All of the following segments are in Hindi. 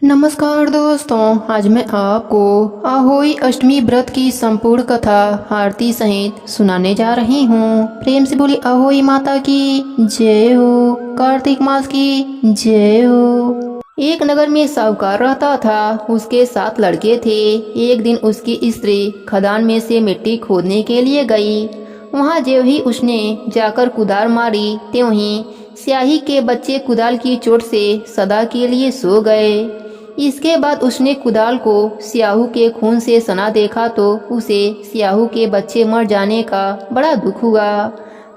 नमस्कार दोस्तों, आज मैं आपको अहोई अष्टमी व्रत की संपूर्ण कथा आरती सहित सुनाने जा रही हूँ। प्रेम से बोली अहोई माता की जय हो, कार्तिक मास की जय हो। एक नगर में साहूकार रहता था। उसके 7 लड़के थे। एक दिन उसकी स्त्री खदान में से मिट्टी खोदने के लिए गई। वहाँ ज्यों ही उसने जाकर कुदाल मारी त्यों ही स्याही के बच्चे कुदाल की चोट से सदा के लिए सो गए। इसके बाद उसने कुदाल को स्याहू के खून से सना देखा तो उसे स्याहू के बच्चे मर जाने का बड़ा दुख हुआ,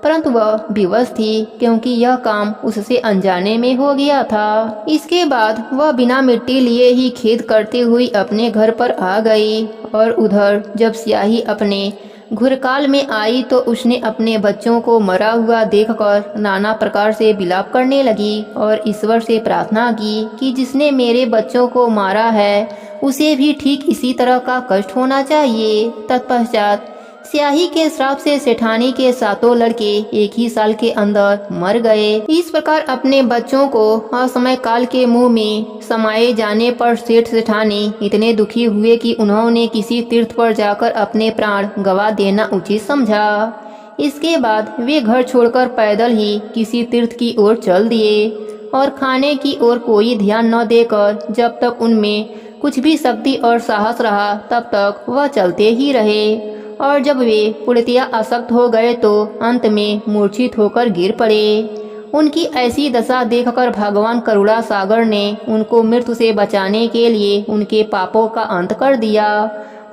परंतु वह विवश थी क्योंकि यह काम उससे अनजाने में हो गया था। इसके बाद वह बिना मिट्टी लिए ही खेद करते हुए अपने घर पर आ गई और उधर जब स्याही अपने घुरकाल में आई तो उसने अपने बच्चों को मरा हुआ देखकर नाना प्रकार से विलाप करने लगी और ईश्वर से प्रार्थना की कि जिसने मेरे बच्चों को मारा है उसे भी ठीक इसी तरह का कष्ट होना चाहिए। तत्पश्चात स्याही के श्राप से सेठानी के 7 लड़के एक ही साल के अंदर मर गए। इस प्रकार अपने बच्चों को असमय काल के मुंह में समाये जाने पर सेठ सेठानी इतने दुखी हुए कि उन्होंने किसी तीर्थ पर जाकर अपने प्राण गवा देना उचित समझा। इसके बाद वे घर छोड़कर पैदल ही किसी तीर्थ की ओर चल दिए और खाने की ओर कोई ध्यान न देकर जब तक उनमें कुछ भी शक्ति और साहस रहा तब तक वह चलते ही रहे और जब वे पूर्णतया आसक्त हो गए तो अंत में मूर्छित होकर गिर पड़े। उनकी ऐसी दशा देखकर भगवान करुणा सागर ने उनको मृत्यु से बचाने के लिए उनके पापों का अंत कर दिया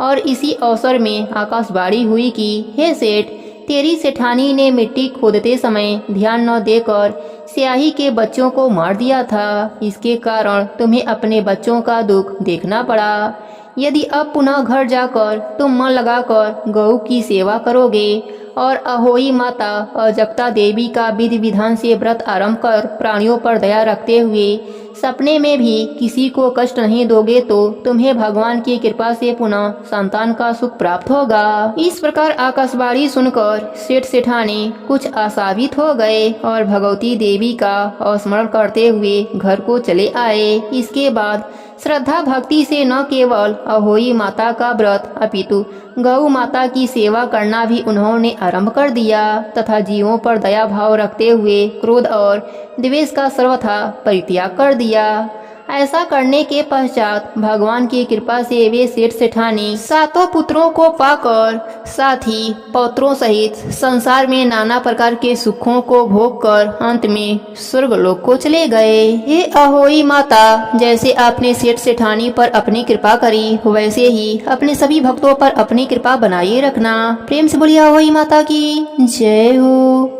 और इसी अवसर में आकाशवाणी हुई कि हे सेठ, तेरी सेठानी ने मिट्टी खोदते समय ध्यान न देकर स्याही के बच्चों को मार दिया था। इसके कारण तुम्हें अपने बच्चों का दुख देखना पड़ा। यदि अब पुनः घर जाकर तुम मन लगाकर गौ की सेवा करोगे और अहोई माता अजक्ता देवी का विधि विधान से व्रत आरंभ कर प्राणियों पर दया रखते हुए सपने में भी किसी को कष्ट नहीं दोगे तो तुम्हें भगवान की कृपा से पुनः संतान का सुख प्राप्त होगा। इस प्रकार आकाशवाणी सुनकर सेठ सेठानी कुछ आशावित हो गए और भगवती देवी का स्मरण करते हुए घर को चले आए। इसके बाद श्रद्धा भक्ति से न केवल अहोई माता का व्रत अपितु गौ माता की सेवा करना भी उन्होंने आरंभ कर दिया तथा जीवों पर दया भाव रखते हुए क्रोध और द्वेष का सर्वथा परित्याग कर दिया। ऐसा करने के पश्चात भगवान की कृपा से वे सेठ सेठानी 7 पुत्रों को पाकर साथ ही पौत्रों सहित संसार में नाना प्रकार के सुखों को भोग कर अंत में स्वर्गलोक को चले गए। हे अहोई माता, जैसे आपने सेठ सेठानी पर अपनी कृपा करी वैसे ही अपने सभी भक्तों पर अपनी कृपा बनाए रखना। प्रेम से बोलिए अहोई माता की जय हो।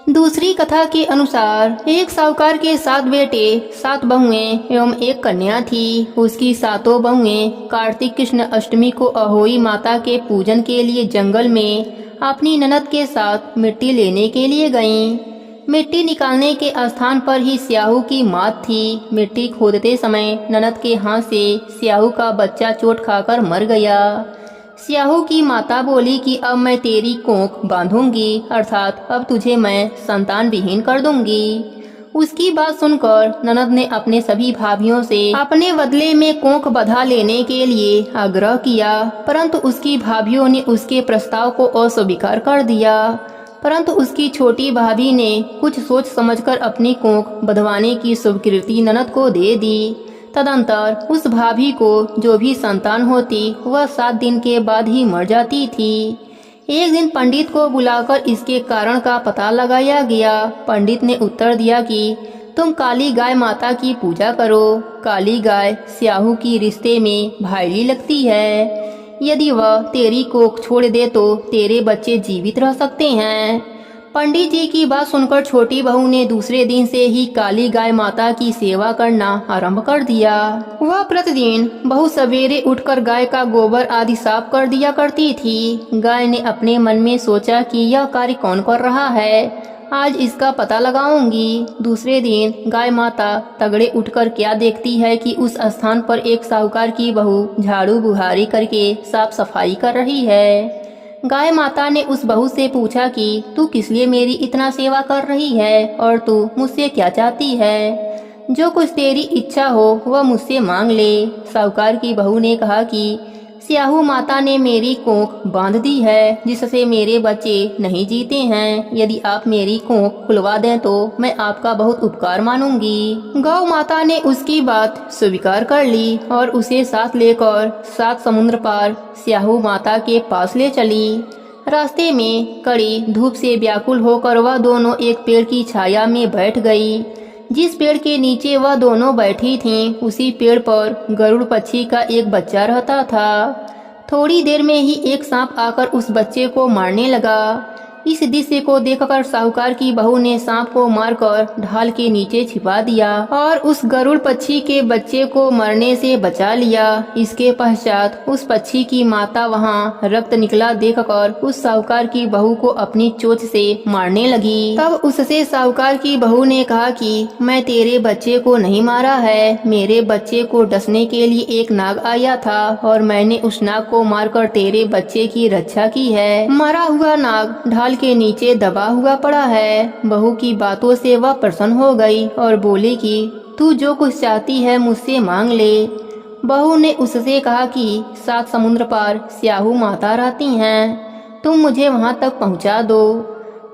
दूसरी कथा के अनुसार एक साहूकार के 7 बेटे 7 बहुएं एवं एक कन्या थी। उसकी 7 बहुएं कार्तिक कृष्ण अष्टमी को अहोई माता के पूजन के लिए जंगल में अपनी ननद के साथ मिट्टी लेने के लिए गईं। मिट्टी निकालने के स्थान पर ही स्याहू की मात थी। मिट्टी खोदते समय ननद के हाथ से स्याहू का बच्चा चोट खाकर मर गया। स्याहू की माता बोली कि अब मैं तेरी कोख बांधूंगी, अर्थात अब तुझे मैं संतान विहीन कर दूंगी। उसकी बात सुनकर ननद ने अपने सभी भाभियों से अपने बदले में कोख बंधा लेने के लिए आग्रह किया, परंतु उसकी भाभियों ने उसके प्रस्ताव को अस्वीकार कर दिया। परंतु उसकी छोटी भाभी ने कुछ सोच समझकर अपनी कोख बंधवाने की स्वीकृति ननद को दे दी। तदंतर उस भाभी को जो भी संतान होती वह 7 दिन के बाद ही मर जाती थी। एक दिन पंडित को बुलाकर इसके कारण का पता लगाया गया। पंडित ने उत्तर दिया कि तुम काली गाय माता की पूजा करो। काली गाय स्याहू की रिश्ते में भाईली लगती है। यदि वह तेरी कोख छोड़ दे तो तेरे बच्चे जीवित रह सकते हैं। पंडित जी की बात सुनकर छोटी बहू ने दूसरे दिन से ही काली गाय माता की सेवा करना आरंभ कर दिया। वह प्रतिदिन बहुत सवेरे उठकर गाय का गोबर आदि साफ कर दिया करती थी। गाय ने अपने मन में सोचा कि यह कार्य कौन कर रहा है, आज इसका पता लगाऊंगी। दूसरे दिन गाय माता तगड़े उठकर क्या देखती है कि उस स्थान पर एक साहूकार की बहू झाड़ू बुहारी करके साफ सफाई कर रही है। गाय माता ने उस बहू से पूछा कि तू किस लिए मेरी इतना सेवा कर रही है और तू मुझसे क्या चाहती है। जो कुछ तेरी इच्छा हो वह मुझसे मांग ले। साहूकार की बहू ने कहा कि स्याहू माता ने मेरी कोख बांध दी है, जिससे मेरे बच्चे नहीं जीते हैं। यदि आप मेरी कोख खुलवा दें तो मैं आपका बहुत उपकार मानूंगी। गौ माता ने उसकी बात स्वीकार कर ली और उसे साथ लेकर 7 समुद्र पार स्याहू माता के पास ले चली। रास्ते में कड़ी धूप से व्याकुल होकर वह दोनों एक पेड़ की छाया में बैठ गई। जिस पेड़ के नीचे वह दोनों बैठी थीं, उसी पेड़ पर गरुड़ पक्षी का एक बच्चा रहता था। थोड़ी देर में ही एक सांप आकर उस बच्चे को मारने लगा। इस दृश्य को देखकर साहूकार की बहू ने सांप को मारकर ढाल के नीचे छिपा दिया और उस गरुड़ पक्षी के बच्चे को मरने से बचा लिया। इसके पश्चात उस पक्षी की माता वहां रक्त निकला देखकर उस साहूकार की बहू को अपनी चोंच से मारने लगी। तब उससे साहूकार की बहू ने कहा कि मैं तेरे बच्चे को नहीं मारा है, मेरे बच्चे को डसने के लिए एक नाग आया था और मैंने उस नाग को मारकर तेरे बच्चे की रक्षा की है। मरा हुआ नाग ढाल के नीचे दबा हुआ पड़ा है। बहू की बातों से वह प्रसन्न हो गई और बोली कि तू जो कुछ चाहती है मुझसे मांग ले। बहू ने उससे कहा कि 7 समुद्र पार स्याहू माता रहती हैं, तुम मुझे वहां तक पहुंचा दो।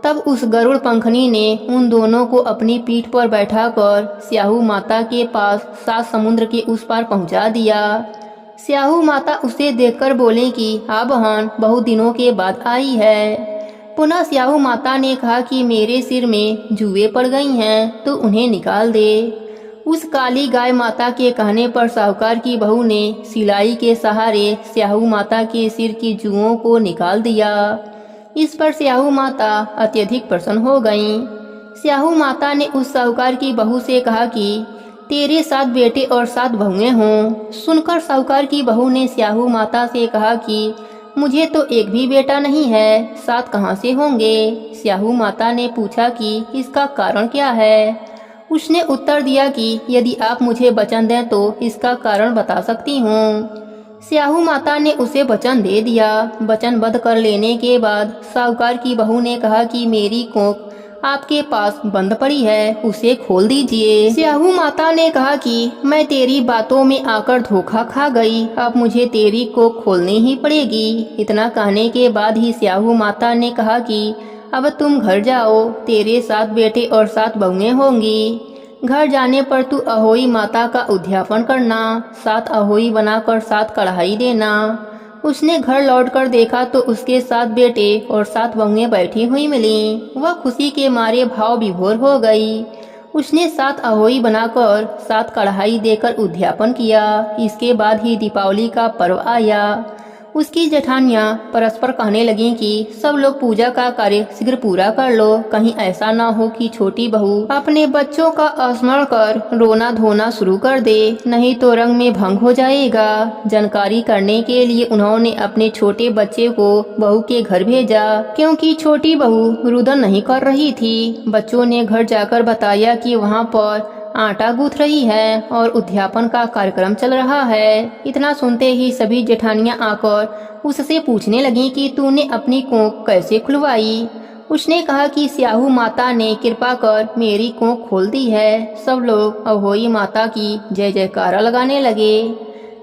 तब उस गरुड़ पंखनी ने उन दोनों को अपनी पीठ पर बैठाकर स्याहू माता के पास 7 समुद्र के उस पार पहुंचा दिया। स्याहू माता उसे देखकर बोले कि हाँ बहन, बहुत दिनों के बाद आई है। पुनः स्याहू माता ने कहा कि मेरे सिर में जुएं पड़ गई हैं, तो उन्हें निकाल दे। उस काली गाय माता के कहने पर साहूकार की बहू ने सिलाई के सहारे स्याहू माता के सिर की जुओं को निकाल दिया। इस पर स्याहू माता अत्यधिक प्रसन्न हो गईं। स्याहू माता ने उस साहूकार की बहू से कहा कि तेरे 7 बेटे और 7 बहुएं हों। सुनकर साहूकार की बहू ने स्याहू माता से कहा कि मुझे तो एक भी बेटा नहीं है, 7 कहाँ से होंगे। स्याहू माता ने पूछा कि इसका कारण क्या है। उसने उत्तर दिया कि यदि आप मुझे वचन दें तो इसका कारण बता सकती हूँ। स्याहू माता ने उसे वचन दे दिया। वचनबद्ध कर लेने के बाद साहूकार की बहू ने कहा कि मेरी कोख आपके पास बंद पड़ी है, उसे खोल दीजिए। स्याहू माता ने कहा कि मैं तेरी बातों में आकर धोखा खा गई, अब मुझे तेरी को खोलनी ही पड़ेगी। इतना कहने के बाद ही स्याहू माता ने कहा कि अब तुम घर जाओ, तेरे 7 बेटे और 7 बहुएं होंगी। घर जाने पर तू अहोई माता का उद्यापन करना, 7 अहोई बनाकर 7 कढ़ाई देना। उसने घर लौटकर देखा तो उसके 7 बेटे और 7 बहुएं बैठी हुई मिली। वह खुशी के मारे भाव विभोर हो गई। उसने 7 अहोई बनाकर 7 कढ़ाई देकर उद्यापन किया। इसके बाद ही दीपावली का पर्व आया। उसकी जेठानियां परस्पर कहने लगीं कि सब लोग पूजा का कार्य शीघ्र पूरा कर लो, कहीं ऐसा ना हो कि छोटी बहू अपने बच्चों का स्मरण कर रोना धोना शुरू कर दे, नहीं तो रंग में भंग हो जाएगा। जानकारी करने के लिए उन्होंने अपने छोटे बच्चे को बहू के घर भेजा, क्योंकि छोटी बहू रुदन नहीं कर रही थी। बच्चों ने घर जाकर बताया कि वहाँ पर आटा गूंथ रही है और उद्यापन का कार्यक्रम चल रहा है। इतना सुनते ही सभी जेठानियां आकर उससे पूछने लगी कि तूने अपनी कोख कैसे खुलवाई। उसने कहा कि स्याहू माता ने कृपा कर मेरी कोख खोल दी है। सब लोग अहोई माता की जय जयकारा लगाने लगे।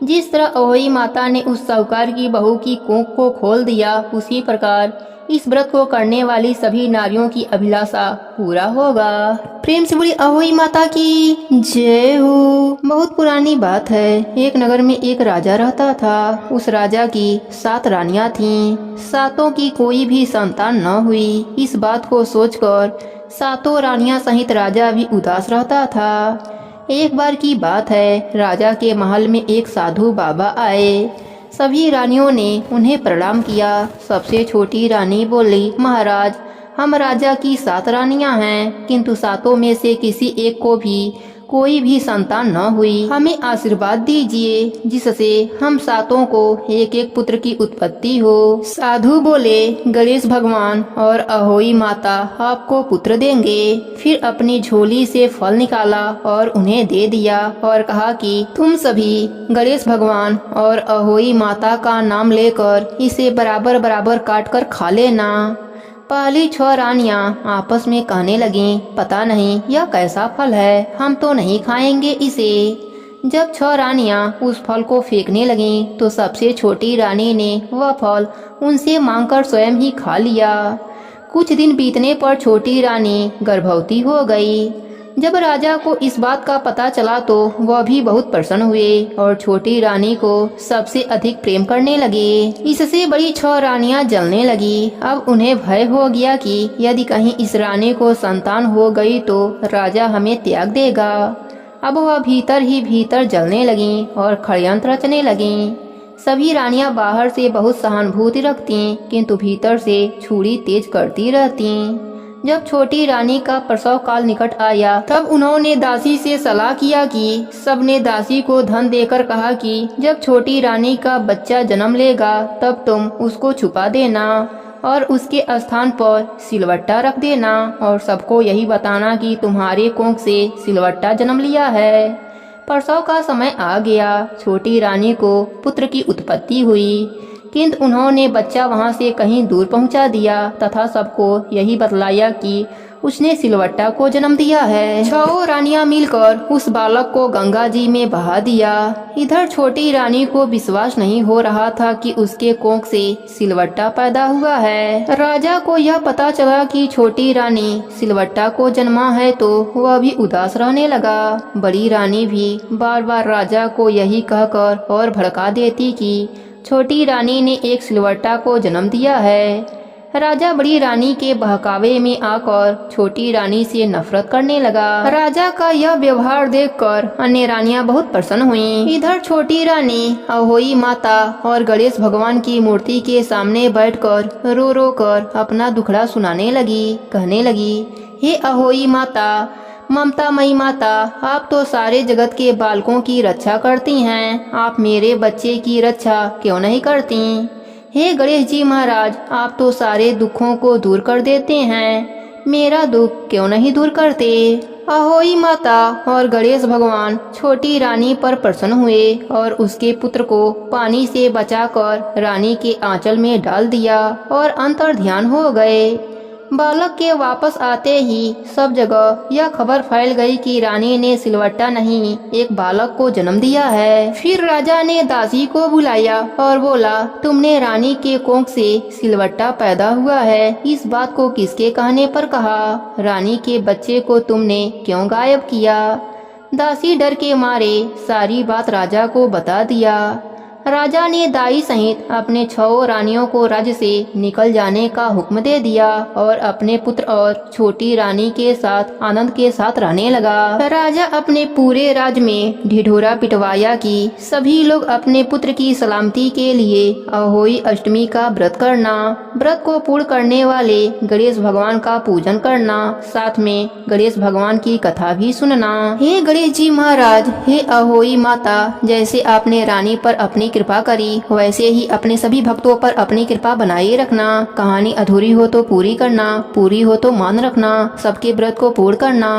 जिस तरह अहोई माता ने उस साहूकार की बहू की कोख को खोल दिया, उसी प्रकार इस व्रत को करने वाली सभी नारियों की अभिलाषा पूरा होगा। प्रेम से बोली अहोई माता की जय हो। बहुत पुरानी बात है। एक नगर में एक राजा रहता था। उस राजा की 7 रानियां थीं। 7 की कोई भी संतान न हुई। इस बात को सोचकर 7 रानियां सहित राजा भी उदास रहता था। एक बार की बात है, राजा के महल में एक साधु बाबा आए। सभी रानियों ने उन्हें प्रणाम किया। सबसे छोटी रानी बोली, महाराज, हम राजा की 7 रानियां हैं, किंतु 7 में से किसी एक को भी कोई भी संतान न हुई। हमें आशीर्वाद दीजिए, जिससे हम 7 को एक एक पुत्र की उत्पत्ति हो। साधु बोले, गणेश भगवान और अहोई माता आपको पुत्र देंगे। फिर अपनी झोली से फल निकाला और उन्हें दे दिया और कहा कि तुम सभी गणेश भगवान और अहोई माता का नाम लेकर इसे बराबर बराबर काट कर खा लेना। पहली 6 रानियां आपस में कहने लगीं, पता नहीं यह कैसा फल है, हम तो नहीं खाएंगे इसे। जब 6 रानियां उस फल को फेंकने लगीं तो सबसे छोटी रानी ने वह फल उनसे मांगकर स्वयं ही खा लिया। कुछ दिन बीतने पर छोटी रानी गर्भवती हो गई। जब राजा को इस बात का पता चला तो वह भी बहुत प्रसन्न हुए और छोटी रानी को सबसे अधिक प्रेम करने लगे। इससे बड़ी 6 रानियां जलने लगी। अब उन्हें भय हो गया कि यदि कहीं इस रानी को संतान हो गई तो राजा हमें त्याग देगा। अब वह भीतर ही भीतर जलने लगीं और षड्यंत्र रचने लगीं। सभी रानियां बाहर से बहुत सहानुभूति रखती, किंतु भीतर से छुरी तेज करती रहती। जब छोटी रानी का प्रसव काल निकट आया तब उन्होंने दासी से सलाह किया कि सबने दासी को धन देकर कहा कि जब छोटी रानी का बच्चा जन्म लेगा तब तुम उसको छुपा देना और उसके स्थान पर सिलवट्टा रख देना और सबको यही बताना कि तुम्हारे कोख से सिलवट्टा जन्म लिया है। प्रसव का समय आ गया। छोटी रानी को पुत्र की उत्पत्ति हुई, किंतु उन्होंने बच्चा वहां से कहीं दूर पहुंचा दिया तथा सबको यही बतलाया कि उसने सिलवट्टा को जन्म दिया है। 6 रानियां मिलकर उस बालक को गंगा जी में बहा दिया। इधर छोटी रानी को विश्वास नहीं हो रहा था कि उसके कोख से सिलवट्टा पैदा हुआ है। राजा को यह पता चला कि छोटी रानी सिलवट्टा को जन्मा है तो वह भी उदास रहने लगा। बड़ी रानी भी बार बार राजा को यही कहकर और भड़का देती कि छोटी रानी ने एक सिलवट्टा को जन्म दिया है। राजा बड़ी रानी के बहकावे में आकर छोटी रानी से नफरत करने लगा। राजा का यह व्यवहार देखकर अन्य रानियां बहुत प्रसन्न हुईं। इधर छोटी रानी अहोई माता और गणेश भगवान की मूर्ति के सामने बैठकर रो रो कर अपना दुखड़ा सुनाने लगी। कहने लगी, हे अहोई माता, ममतामयी माता, आप तो सारे जगत के बालकों की रक्षा करती हैं, आप मेरे बच्चे की रक्षा क्यों नहीं करती? हे गणेश जी महाराज, आप तो सारे दुखों को दूर कर देते हैं, मेरा दुख क्यों नहीं दूर करते? अहोई माता और गणेश भगवान छोटी रानी पर प्रसन्न हुए और उसके पुत्र को पानी से बचाकर रानी के आंचल में डाल दिया और अंतर्ध्यान हो गए। बालक के वापस आते ही सब जगह यह खबर फैल गई कि रानी ने सिलवट्टा नहीं एक बालक को जन्म दिया है। फिर राजा ने दासी को बुलाया और बोला, तुमने रानी के कोख से सिलवट्टा पैदा हुआ है, इस बात को किसके कहने पर कहा? रानी के बच्चे को तुमने क्यों गायब किया? दासी डर के मारे सारी बात राजा को बता दिया। राजा ने दाई सहित अपने 6 रानियों को राज्य से निकल जाने का हुक्म दे दिया और अपने पुत्र और छोटी रानी के साथ आनंद के साथ रहने लगा। राजा अपने पूरे राज्य में ढिढोरा पिटवाया कि सभी लोग अपने पुत्र की सलामती के लिए अहोई अष्टमी का व्रत करना, व्रत को पूर्ण करने वाले गणेश भगवान का पूजन करना, साथ में गणेश भगवान की कथा भी सुनना। हे गणेश जी महाराज, हे अहोई माता, जैसे आपने रानी पर अपनी कृपा करी वैसे ही अपने सभी भक्तों पर अपनी कृपा बनाए रखना। कहानी अधूरी हो तो पूरी करना, पूरी हो तो मान रखना, सबके व्रत को पूर्ण करना।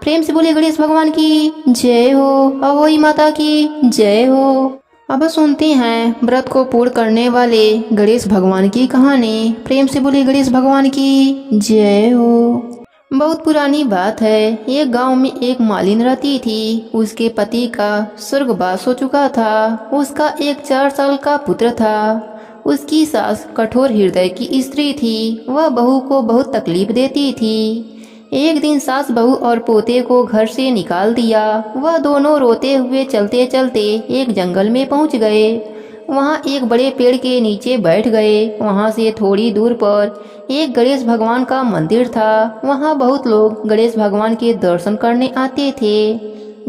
प्रेम से बोले गणेश भगवान की जय हो, अहोई माता की जय हो। अब सुनते हैं व्रत को पूर्ण करने वाले गणेश भगवान की कहानी। प्रेम से बोले गणेश भगवान की जय हो। बहुत पुरानी बात है। एक गांव में एक मालिन रहती थी। उसके पति का स्वर्गवास हो चुका था। उसका एक 4 साल का पुत्र था। उसकी सास कठोर हृदय की स्त्री थी। वह बहू को बहुत तकलीफ देती थी। एक दिन सास बहू और पोते को घर से निकाल दिया। वह दोनों रोते हुए चलते चलते एक जंगल में पहुंच गए। वहाँ एक बड़े पेड़ के नीचे बैठ गए। वहाँ से थोड़ी दूर पर एक गणेश भगवान का मंदिर था। वहाँ बहुत लोग गणेश भगवान के दर्शन करने आते थे।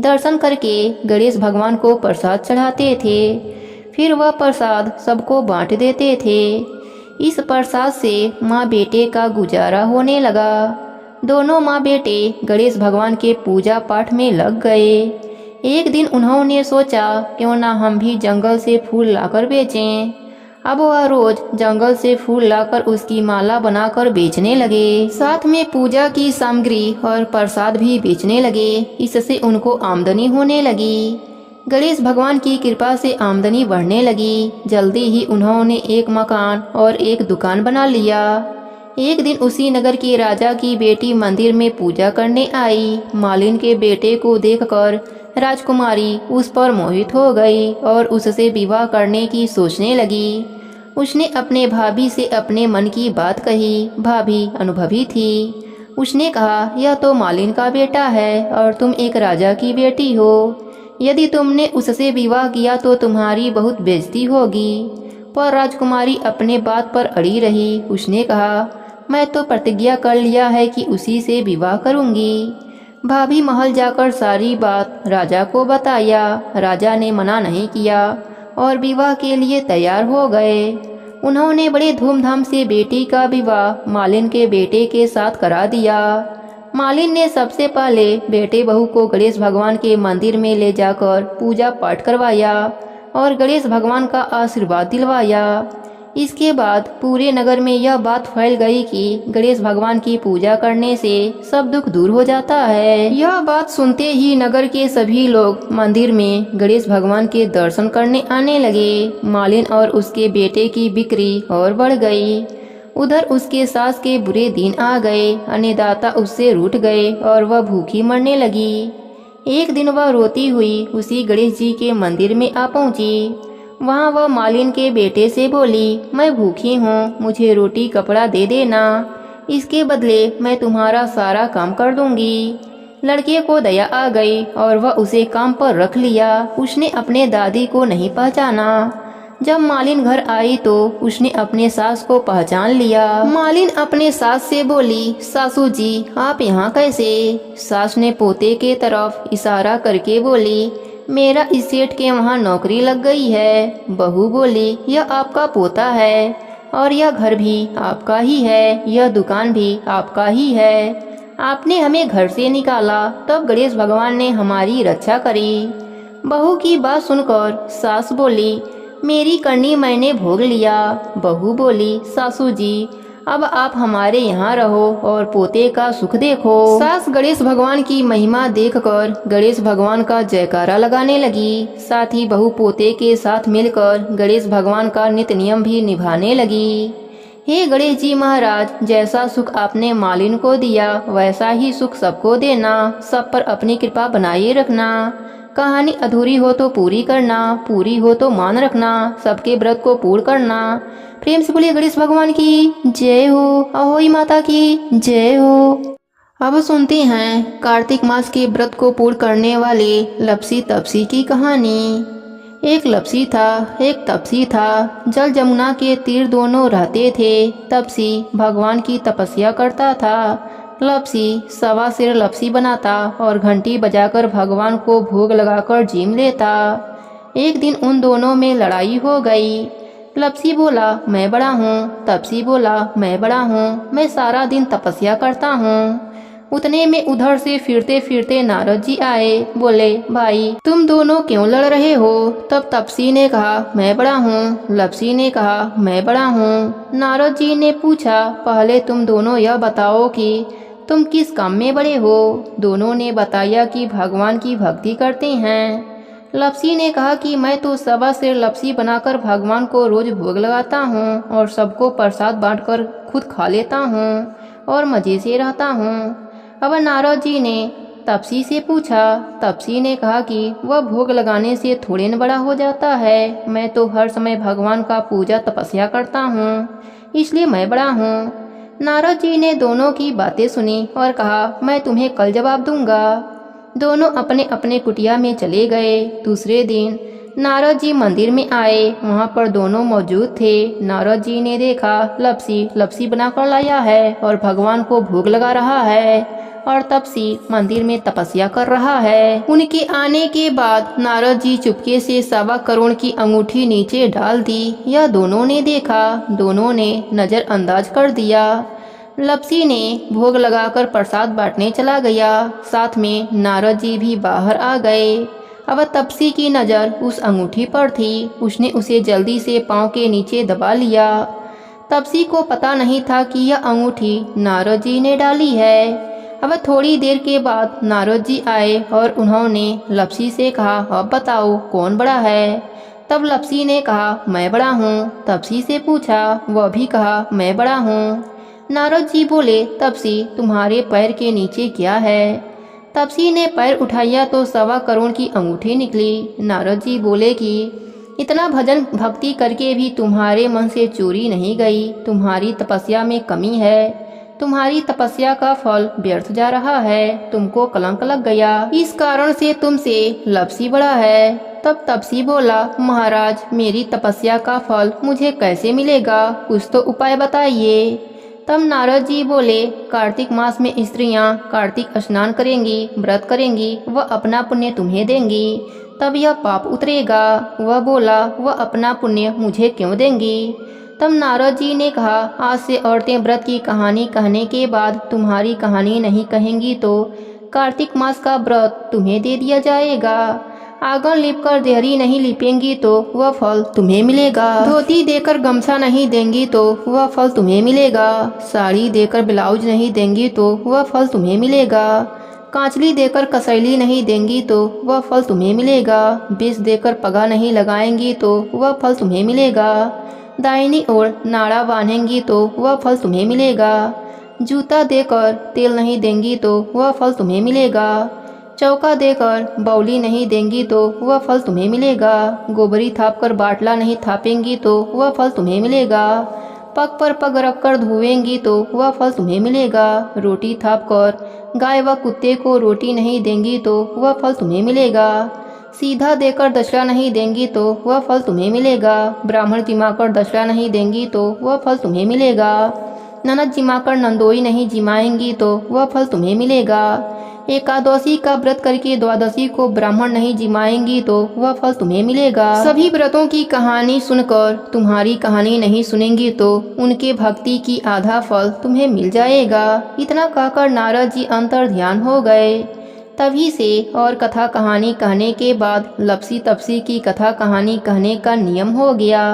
दर्शन करके गणेश भगवान को प्रसाद चढ़ाते थे। फिर वह प्रसाद सबको बांट देते थे। इस प्रसाद से माँ बेटे का गुजारा होने लगा। दोनों माँ बेटे गणेश भगवान के पूजा पाठ में लग गए। एक दिन उन्होंने सोचा क्यों ना हम भी जंगल से फूल लाकर बेचें। अब वह रोज जंगल से फूल लाकर उसकी माला बनाकर बेचने लगे। साथ में पूजा की सामग्री और प्रसाद भी बेचने लगे। इससे उनको आमदनी होने लगी। गणेश भगवान की कृपा से आमदनी बढ़ने लगी। जल्दी ही उन्होंने एक मकान और एक दुकान बना लिया। एक दिन उसी नगर के राजा की बेटी मंदिर में पूजा करने आई। मालिन के बेटे को देखकर राजकुमारी उस पर मोहित हो गई और उससे विवाह करने की सोचने लगी। उसने अपने भाभी से अपने मन की बात कही। भाभी अनुभवी थी। उसने कहा, यह तो मालिन का बेटा है और तुम एक राजा की बेटी हो। यदि तुमने उससे विवाह किया तो तुम्हारी बहुत बेइज्जती होगी। पर राजकुमारी अपने बात पर अड़ी रही। उसने कहा, मैं तो प्रतिज्ञा कर लिया है कि उसी से विवाह करूंगी। भाभी महल जाकर सारी बात राजा को बताया। राजा ने मना नहीं किया और विवाह के लिए तैयार हो गए। उन्होंने बड़े धूमधाम से बेटी का विवाह मालिन के बेटे के साथ करा दिया। मालिन ने सबसे पहले बेटे बहू को गणेश भगवान के मंदिर में ले जाकर पूजा पाठ करवाया और गणेश भगवान का आशीर्वाद दिलवाया। इसके बाद पूरे नगर में यह बात फैल गई कि गणेश भगवान की पूजा करने से सब दुख दूर हो जाता है। यह बात सुनते ही नगर के सभी लोग मंदिर में गणेश भगवान के दर्शन करने आने लगे। मालिन और उसके बेटे की बिक्री और बढ़ गई। उधर उसके सास के बुरे दिन आ गए। अन्नदाता उससे रूठ गए और वह भूखी मरने लगी। एक दिन वह रोती हुई उसी गणेश जी के मंदिर में आ पहुंची। वहाँ वह मालिन के बेटे से बोली, मैं भूखी हूँ, मुझे रोटी कपड़ा दे देना। इसके बदले मैं तुम्हारा सारा काम कर दूंगी। लड़के को दया आ गई और वह उसे काम पर रख लिया। उसने अपने दादी को नहीं पहचाना। जब मालिन घर आई तो उसने अपने सास को पहचान लिया। मालिन अपने सास से बोली, सासू जी आप यहाँ कैसे? सास ने पोते के तरफ इशारा करके बोली, मेरा इस सेठ के वहाँ नौकरी लग गई है। बहू बोली, यह आपका पोता है और यह घर भी आपका ही है, यह दुकान भी आपका ही है। आपने हमें घर से निकाला तब गणेश भगवान ने हमारी रक्षा करी। बहू की बात सुनकर सास बोली, मेरी करनी मैंने भोग लिया। बहू बोली, सासू जी अब आप हमारे यहाँ रहो और पोते का सुख देखो। सास गणेश भगवान की महिमा देखकर गणेश भगवान का जयकारा लगाने लगी। साथ ही बहू पोते के साथ मिलकर गणेश भगवान का नित्य नियम भी निभाने लगी। हे गणेश जी महाराज, जैसा सुख आपने मालिन को दिया वैसा ही सुख सबको देना। सब पर अपनी कृपा बनाए रखना। कहानी अधूरी हो तो पूरी करना, पूरी हो तो मान रखना, सबके व्रत को पूर्ण करना। प्रेम से बोलिए गणेश भगवान की जय हो, अहोई माता की जय हो। अब सुनते हैं कार्तिक मास के व्रत को पूर्ण करने वाले लपसी तपसी की कहानी। एक लपसी था, एक तपसी था। जल जमुना के तीर दोनों रहते थे। तपसी भगवान की तपस्या करता था। लपसी सवा सिर लपसी बनाता और घंटी बजाकर भगवान को भोग लगाकर जीम लेता। एक दिन उन दोनों में लड़ाई हो गई। लपसी बोला, मैं बड़ा हूँ। तपसी बोला, मैं बड़ा हूँ, मैं सारा दिन तपस्या करता हूँ। उतने में उधर से फिरते फिरते नारद जी आए। बोले, भाई तुम दोनों क्यों लड़ रहे हो? तब तपसी ने कहा, मैं बड़ा हूँ। लपसी ने कहा, मैं बड़ा हूँ। नारद जी ने पूछा, पहले तुम दोनों यह बताओ कि तुम किस काम में बड़े हो? दोनों ने बताया कि भगवान की भक्ति करते हैं। लपसी ने कहा कि मैं तो सवा सिर लपसी बनाकर भगवान को रोज भोग लगाता हूँ और सबको प्रसाद बांटकर खुद खा लेता हूँ और मजे से रहता हूँ। अब नारद जी ने तपसी से पूछा। तपसी ने कहा कि वह भोग लगाने से थोड़े न बड़ा हो जाता है। मैं तो हर समय भगवान का पूजा तपस्या करता हूँ, इसलिए मैं बड़ा हूँ। नारद जी ने दोनों की बातें सुनी और कहा, मैं तुम्हें कल जवाब दूंगा। दोनों अपने अपने कुटिया में चले गए। दूसरे दिन नारद जी मंदिर में आए। वहाँ पर दोनों मौजूद थे। नारद जी ने देखा लपसी लपसी बनाकर लाया है और भगवान को भोग लगा रहा है और तपसी मंदिर में तपस्या कर रहा है। उनके आने के बाद नारद जी चुपके से 1.25 करोड़ की अंगूठी नीचे डाल दी। यह दोनों ने देखा। दोनों ने नजरअंदाज कर दिया। लपसी ने भोग लगाकर प्रसाद बांटने चला गया। साथ में नारद जी भी बाहर आ गए। अब तपसी की नज़र उस अंगूठी पर थी। उसने उसे जल्दी से पाँव के नीचे दबा लिया। तपसी को पता नहीं था कि यह अंगूठी नारद जी ने डाली है। अब थोड़ी देर के बाद नारद जी आए और उन्होंने लपसी से कहा, अब बताओ कौन बड़ा है? तब लपसी ने कहा, मैं बड़ा हूँ। तपसी से पूछा, वह भी कहा, मैं बड़ा हूँ। नारद जी बोले, तपसी तुम्हारे पैर के नीचे क्या है? तपसी ने पैर उठाया तो 1.25 करोड़ की अंगूठी निकली। नारद जी बोले कि इतना भजन भक्ति करके भी तुम्हारे मन से चोरी नहीं गई, तुम्हारी तपस्या में कमी है, तुम्हारी तपस्या का फल व्यर्थ जा रहा है, तुमको कलंक लग गया, इस कारण से तुमसे लपसी बड़ा है। तब तपसी बोला, महाराज मेरी तपस्या का फल मुझे कैसे मिलेगा, कुछ तो उपाय बताइए। तब नारद जी बोले, कार्तिक मास में स्त्रियां कार्तिक स्नान करेंगी, व्रत करेंगी, वह अपना पुण्य तुम्हें देंगी, तब यह पाप उतरेगा। वह बोला, वह अपना पुण्य मुझे क्यों देंगी? तब नारद जी ने कहा, आज से औरतें व्रत की कहानी कहने के बाद तुम्हारी कहानी नहीं कहेंगी तो कार्तिक मास का व्रत तुम्हें दे दिया जाएगा। आंगन लिपकर देहरी नहीं लिपेंगी तो वह फल तुम्हें मिलेगा। धोती देकर गमछा नहीं देंगी तो वह फल तुम्हें मिलेगा। साड़ी देकर ब्लाउज नहीं देंगी तो वह फल तुम्हें मिलेगा। कांचली देकर कसैली नहीं देंगी तो वह फल तुम्हें मिलेगा। विष देकर पगा नहीं लगाएंगी तो वह फल तुम्हें मिलेगा। दाहिनी ओर नाड़ा बांधेंगी तो वह फल तुम्हें मिलेगा। जूता देकर तेल नहीं देंगी तो वह फल तुम्हें मिलेगा। चौका देकर बौली नहीं देंगी तो वह फल तुम्हें मिलेगा। गोबरी थाप कर बाटला नहीं थापेंगी तो वह फल तुम्हें मिलेगा। पग पर पग रखकर धोएंगी तो वह फल तुम्हें मिलेगा। रोटी थाप कर गाय व कुत्ते को रोटी नहीं देंगी तो वह फल तुम्हें मिलेगा। सीधा देकर दशरा नहीं देंगी तो वह फल तुम्हें मिलेगा। ब्राह्मण जिमाकर दशरा नहीं देंगी तो वह फल तुम्हें मिलेगा। ननद जिमाकर नंदोई नहीं जिमाएंगी तो वह फल तुम्हें मिलेगा। एकादशी का व्रत करके द्वादशी को ब्राह्मण नहीं जिमाएंगी तो वह फल तुम्हें मिलेगा। सभी व्रतों की कहानी सुनकर तुम्हारी कहानी नहीं सुनेंगी तो उनके भक्ति की आधा फल तुम्हें मिल जाएगा। इतना कहकर नारद जी अंतर ध्यान हो गए। तभी से और कथा कहानी कहने के बाद लपसी तपसी की कथा कहानी कहने का नियम हो गया।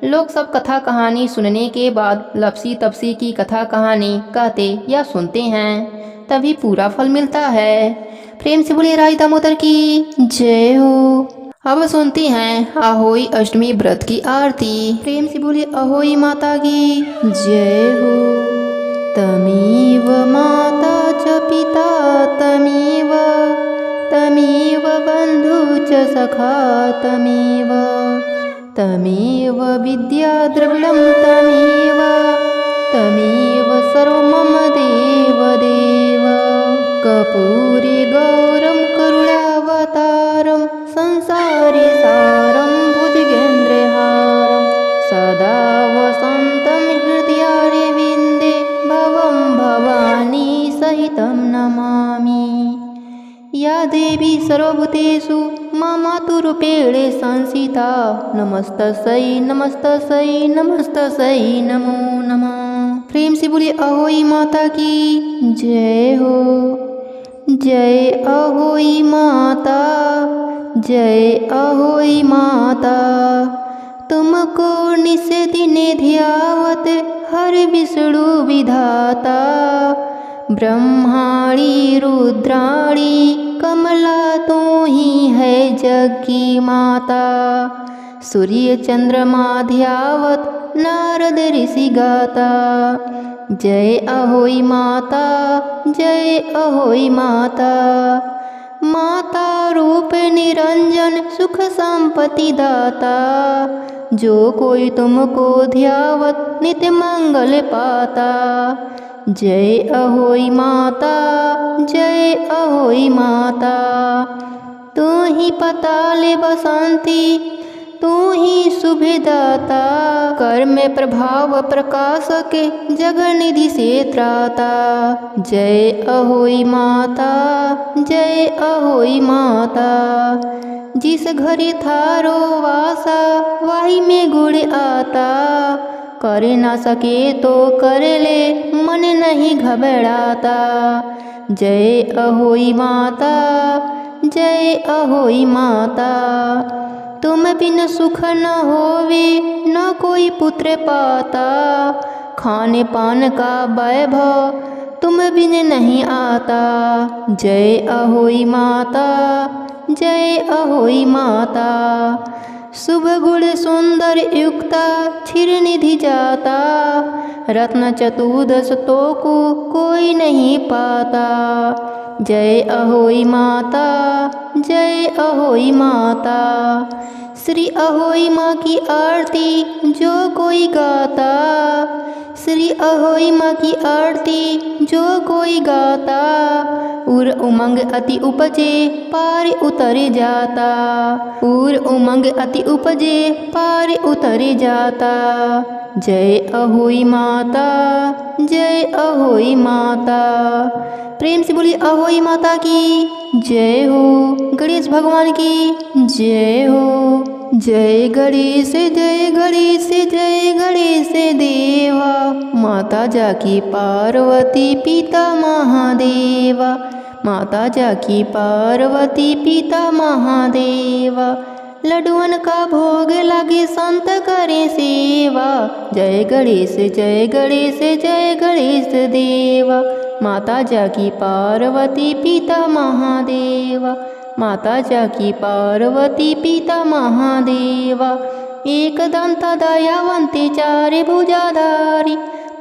लोग सब कथा कहानी सुनने के बाद लपसी तपसी की कथा कहानी कहते या सुनते हैं, तभी पूरा फल मिलता है। प्रेम से बोले राई दामोदर की जय हो। अब सुनते हैं अहोई अष्टमी व्रत की आरती। प्रेम से बोले अहोई माता की जय हो। तमेव माता च पिता तमेव तमेव बंधु च सखा तमेव तमेव विद्या द्रविणं तमेव तमेव सर्वमम देव देव। कर्पूरी गौरं करुणावतारं संसारी सारं भुजगेन्द्रहारं सदा वसन्तं हृदयारविन्दे भवं भवानी सहितं नमामि। या देवी सर्वभूतेषु मातुरूपेण संस्थिता नमस्तस्यै नमस्तस्यै नमस्तस्यै नमो नमः। प्रेम से बोलिए अहोई माता की जय हो। जय अहोई माता जय अहोई माता। तुमको निस दिन ध्यावत हर विष्णु विधाता। ब्रह्माणी रुद्राणी कमला तू ही है जग की माता। सूर्य चंद्रमा ध्यावत नारद ऋषि गाता। जय अहोई माता जय अहोई माता। माता रूप निरंजन सुख संपत्ति दाता। जो कोई तुमको ध्यावत नित्य मंगल पाता। जय अहोई माता जय अहोई माता। तू ही पताल बसंती तू ही शुभदाता। कर में प्रभाव प्रकाश के जगनिधि से त्राता। जय अहोई माता जय अहोई माता। जिस घड़ी थारो वासा वाही में गुड़ आता। कर न सके तो कर ले मन नहीं घबराता। जय अहोई माता जय अहोई माता। तुम बिन सुख न होवे न कोई पुत्र पाता। खाने पान का वैभव तुम बिन नहीं आता। जय अहोई माता जय अहोई माता। शुभ गुण सुंदर युक्ता क्षीर निधि जाता, रत्न चतुर्दश तो को कोई नहीं पाता। जय अहोई माता, जय अहोई माता। श्री अहोई माँ की आरती जो कोई गाता, श्री अहोई माँ की आरती जो कोई गाता, उर उमंग अति उपजे पार उतर जाता, उर उमंग अति उपजे पार उतर जाता। जय अहोई माता, जय अहोई माता। प्रेम से बोली अहोई माता की जय हो, गणेश भगवान की जय हो। जय गणेश, जय गणेश, जय गणेश देवा, माता जाकी पार्वती पिता महादेवा, माता जाकी पार्वती पिता महादेवा। लड्डुअन का भोग लागे संत करे सेवा, जय गणेश, जय गणेश, जय गणेश देवा, माता जाकी पार्वती पिता महादेवा, माता जाकी पार्वती पिता महादेवा। एक दंत दयावंती चार भुजाधारी,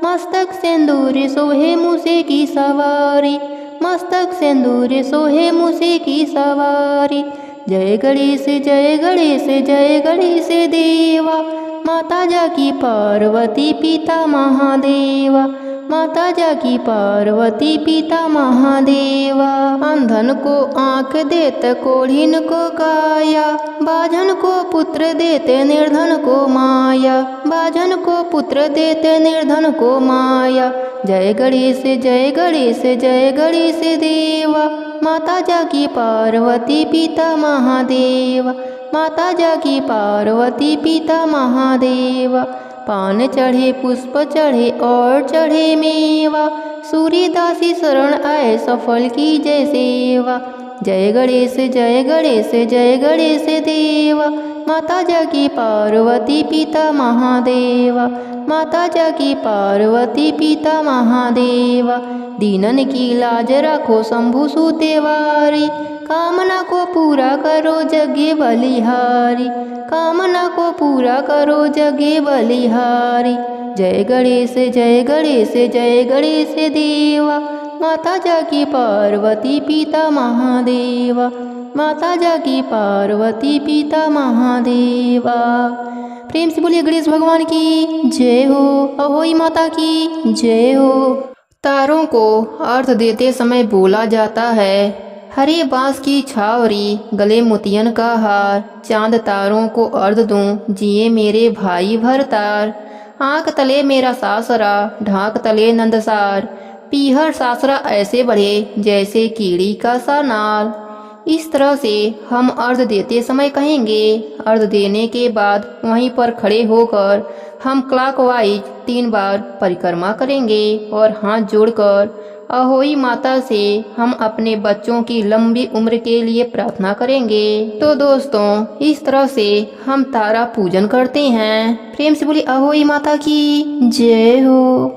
मस्तक सिंदूर सोहे मुसे की सवारी, मस्तक सिंदूर सोहे मुसे की सवारी। जय गणेश, जय गणेश, जय गणेश देवा, माता जाकी पार्वती पिता महादेवा, माता जाकी पार्वती पिता महादेवा। अंधन को आँख देत कोढ़िन को काया, बाझन को पुत्र देते निर्धन को माया, बाझन को पुत्र देते निर्धन को माया। जय गणेश, जय गणेश, जय गणेश देवा, माता जाकी पार्वती पिता महादेवा, माता जाकी पार्वती पिता महादेवा। पान चढ़े पुष्प चढ़े और चढ़े मेवा, सूर्यदासी शरण आए सफल की जय सेवा। जय गणेश, जय गणेश, जय गणेश देवा, माता जाकी पार्वती पिता महादेवा, माता जाकी पार्वती पिता महादेवा। दीनन की लाज रखो शंभु सुतेवारी, कामना को पूरा करो जगे बलिहारी, कामना को पूरा करो जगे बलिहारी। जय गणेश, जय गणेश, जय गणेश देवा, माता जाकी पार्वती पिता महादेवा, माता जाकी पार्वती पिता महादेवा। प्रेम से बोलिए गणेश भगवान की जय हो, अहोई माता की जय हो। तारों को अर्घ देते समय बोला जाता है, हरे बांस की छावरी गले मोतियन का हार, चांद तारों को अर्घ दूं जिए मेरे भाई भरतार। आँख तले मेरा सासरा ढाक तले नंदसार, पीहर सासरा ऐसे बढ़े जैसे कीड़ी का सा नाल। इस तरह से हम अर्घ देते समय कहेंगे। अर्घ देने के बाद वहीं पर खड़े होकर हम क्लॉकवाइज 3 बार परिक्रमा करेंगे और हाथ जोड़कर अहोई माता से हम अपने बच्चों की लंबी उम्र के लिए प्रार्थना करेंगे। तो दोस्तों, इस तरह से हम तारा पूजन करते हैं। प्रेम से बोली अहोई माता की जय हो।